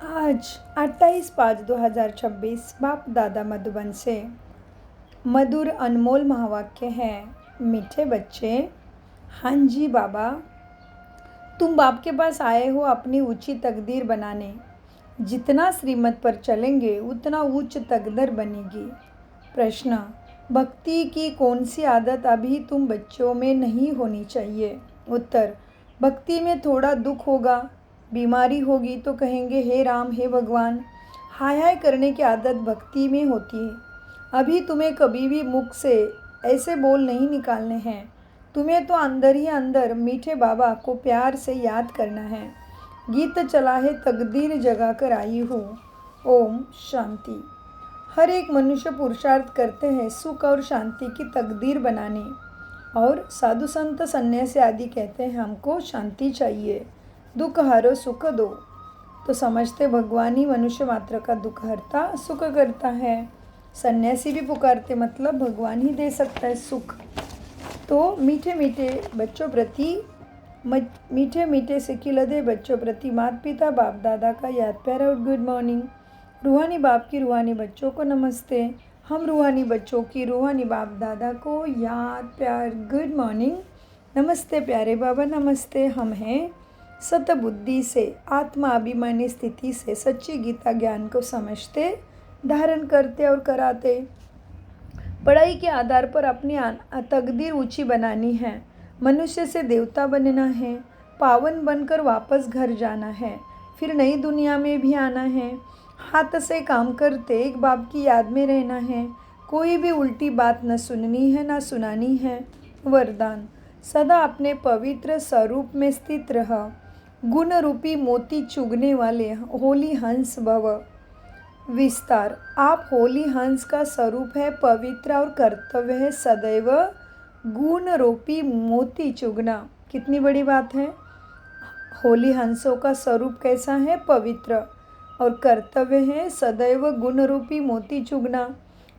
आज 28/5/2026 बाप दादा मधुबन से मधुर अनमोल महावाक्य हैं। मीठे बच्चे, हाँ जी बाबा, तुम बाप के पास आए हो अपनी ऊंची तकदीर बनाने। जितना श्रीमत पर चलेंगे उतना उच्च तकदीर बनेगी। प्रश्न, भक्ति की कौन सी आदत अभी तुम बच्चों में नहीं होनी चाहिए? उत्तर, भक्ति में थोड़ा दुख होगा, बीमारी होगी तो कहेंगे हे राम हे भगवान। हाय हाय करने की आदत भक्ति में होती है। अभी तुम्हें कभी भी मुख से ऐसे बोल नहीं निकालने हैं। तुम्हें तो अंदर ही अंदर मीठे बाबा को प्यार से याद करना है। गीत चला है तकदीर जगा कर आई हूँ। ओम शांति। हर एक मनुष्य पुरुषार्थ करते हैं सुख और शांति की तकदीर बनाने, और साधु संत सन्यासी आदि कहते हैं हमको शांति चाहिए, दुख हरो सुख दो। तो समझते भगवान ही मनुष्य मात्र का दुख हरता सुख करता है। सन्यासी भी पुकारते मतलब भगवान ही दे सकता है सुख। तो मीठे मीठे बच्चों प्रति मीठे मीठे सिकिलदे बच्चों प्रति माता पिता बाप दादा का याद प्यार और गुड मॉर्निंग। रूहानी बाप की रूहानी बच्चों को नमस्ते। हम रूहानी बच्चों की रूहानी बाप दादा को याद प्यार गुड मॉर्निंग। नमस्ते प्यारे बाबा, नमस्ते। हम हैं सतबुद्धि से आत्मा अभिमानी स्थिति से सच्ची गीता ज्ञान को समझते, धारण करते और कराते। पढ़ाई के आधार पर अपनी तकदीर ऊंची बनानी है। मनुष्य से देवता बनना है, पावन बनकर वापस घर जाना है, फिर नई दुनिया में भी आना है। हाथ से काम करते एक बाप की याद में रहना है। कोई भी उल्टी बात न सुननी है न सुनानी है। वरदान, सदा अपने पवित्र स्वरूप में स्थित रह। गुण रूपी मोती चुगने वाले होली हंस भव। विस्तार, आप होली हंस का स्वरूप है, पवित्र और कर्तव्य है सदैव गुण रूपी मोती चुगना। कितनी बड़ी बात है। होली हंसों का स्वरूप कैसा है? पवित्र, और कर्तव्य है सदैव गुण रूपी मोती चुगना।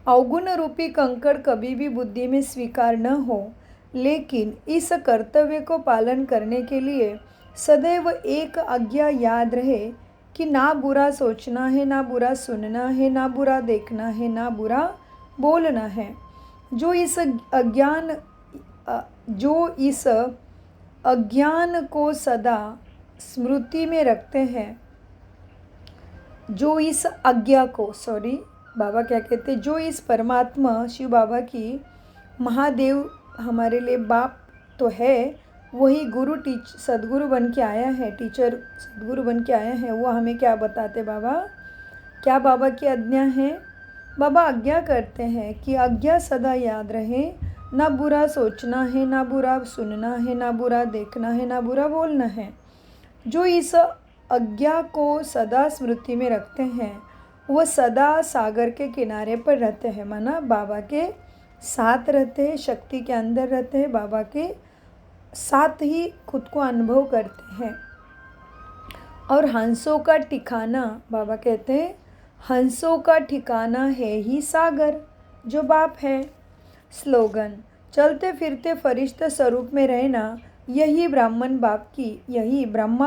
अवगुण रूपी कंकड़ कभी भी बुद्धि में स्वीकार न हो, लेकिन इस कर्तव्य को पालन करने के लिए सदैव एक आज्ञा याद रहे कि ना बुरा सोचना है, ना बुरा सुनना है, ना बुरा देखना है, ना बुरा बोलना है। जो इस अज्ञान को सदा स्मृति में रखते हैं, जो इस आज्ञा को बाबा क्या कहते हैं, जो इस परमात्मा शिव बाबा की महादेव हमारे लिए बाप तो है, वही गुरु सदगुरु बन के आया है, टीचर सदगुरु बन के आया है। वो हमें क्या बताते बाबा? क्या बाबा की आज्ञा है? बाबा आज्ञा करते हैं कि आज्ञा सदा याद रहे, ना बुरा सोचना है, ना बुरा सुनना है, ना बुरा देखना है, ना बुरा बोलना है। जो इस आज्ञा को सदा स्मृति में रखते हैं वह सदा सागर के किनारे पर रहते हैं, माना बाबा के साथ रहते हैं, शक्ति के अंदर रहते हैं, बाबा के साथ ही खुद को अनुभव करते हैं। और हंसों का ठिकाना, बाबा कहते हैं हंसों का ठिकाना है ही सागर, जो बाप है। स्लोगन, चलते फिरते फरिश्ते स्वरूप में रहना, यही ब्रह्मा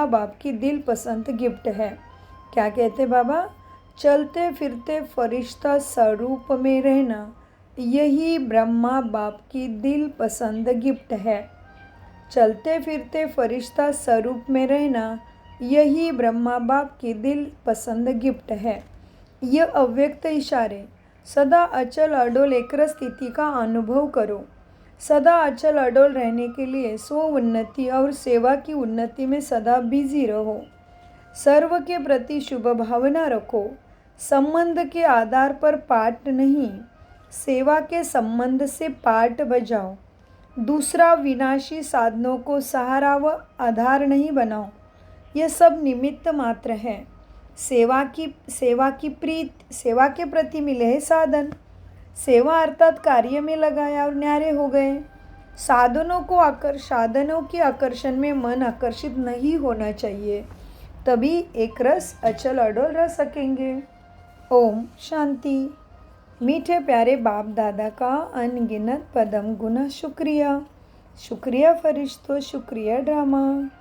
बाप की दिल पसंद गिफ्ट है। क्या कहते बाबा? चलते फिरते फरिश्ता स्वरूप में रहना, यही ब्रह्मा बाप की दिल पसंद गिफ्ट है। चलते फिरते फरिश्ता स्वरूप में रहना, यही ब्रह्मा बाप की दिल पसंद गिफ्ट है। यह अव्यक्त इशारे, सदा अचल अडोल एकरस स्थिति का अनुभव करो। सदा अचल अडोल रहने के लिए स्व उन्नति और सेवा की उन्नति में सदा बिजी रहो। सर्व के प्रति शुभ भावना रखो। संबंध के आधार पर पाठ नहीं, सेवा के संबंध से पाठ बजाओ। दूसरा विनाशी साधनों को सहारा व आधार नहीं बनाओ, यह सब निमित्त मात्र है। सेवा के प्रति मिले है साधन। सेवा अर्थात कार्य में लगाया और न्यारे हो गए। साधनों के आकर्षण में मन आकर्षित नहीं होना चाहिए, तभी एक रस अचल अडोल रह सकेंगे। ओम शांति। मीठे प्यारे बाप दादा का अनगिनत पदम गुना शुक्रिया। शुक्रिया फरिश्तों, शुक्रिया ड्रामा।